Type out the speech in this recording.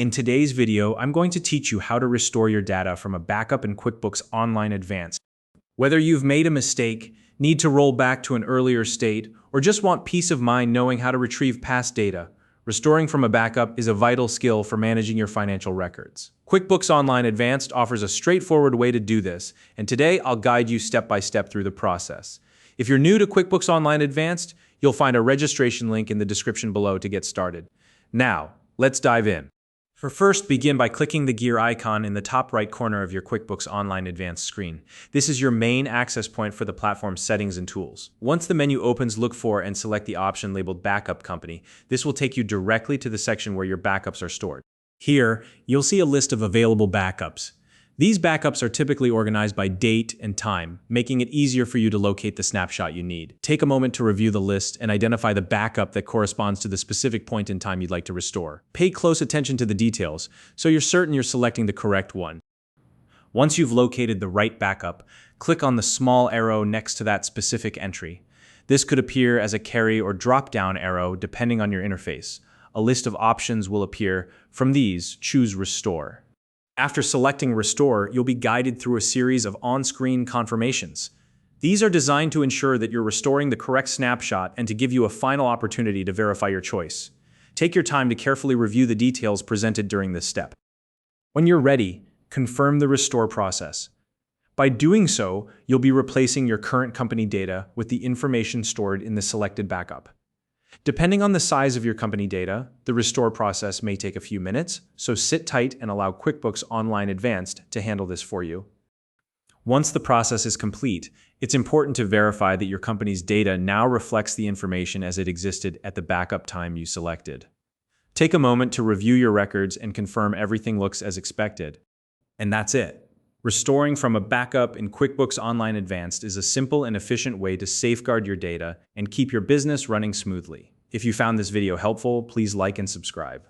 In today's video, I'm going to teach you how to restore your data from a backup in QuickBooks Online Advanced. Whether you've made a mistake, need to roll back to an earlier state, or just want peace of mind knowing how to retrieve past data, restoring from a backup is a vital skill for managing your financial records. QuickBooks Online Advanced offers a straightforward way to do this, and today I'll guide you step by step through the process. If you're new to QuickBooks Online Advanced, you'll find a registration link in the description below to get started. Now, let's dive in. First, begin by clicking the gear icon in the top right corner of your QuickBooks Online Advanced screen. This is your main access point for the platform's settings and tools. Once the menu opens, look for and select the option labeled Backup Company. This will take you directly to the section where your backups are stored. Here, you'll see a list of available backups. These backups are typically organized by date and time, making it easier for you to locate the snapshot you need. Take a moment to review the list and identify the backup that corresponds to the specific point in time you'd like to restore. Pay close attention to the details, so you're certain you're selecting the correct one. Once you've located the right backup, click on the small arrow next to that specific entry. This could appear as a carry or drop-down arrow depending on your interface. A list of options will appear. From these, choose Restore. After selecting Restore, you'll be guided through a series of on-screen confirmations. These are designed to ensure that you're restoring the correct snapshot and to give you a final opportunity to verify your choice. Take your time to carefully review the details presented during this step. When you're ready, confirm the restore process. By doing so, you'll be replacing your current company data with the information stored in the selected backup. Depending on the size of your company data, the restore process may take a few minutes, so sit tight and allow QuickBooks Online Advanced to handle this for you. Once the process is complete, it's important to verify that your company's data now reflects the information as it existed at the backup time you selected. Take a moment to review your records and confirm everything looks as expected. And that's it. Restoring from a backup in QuickBooks Online Advanced is a simple and efficient way to safeguard your data and keep your business running smoothly. If you found this video helpful, please like and subscribe.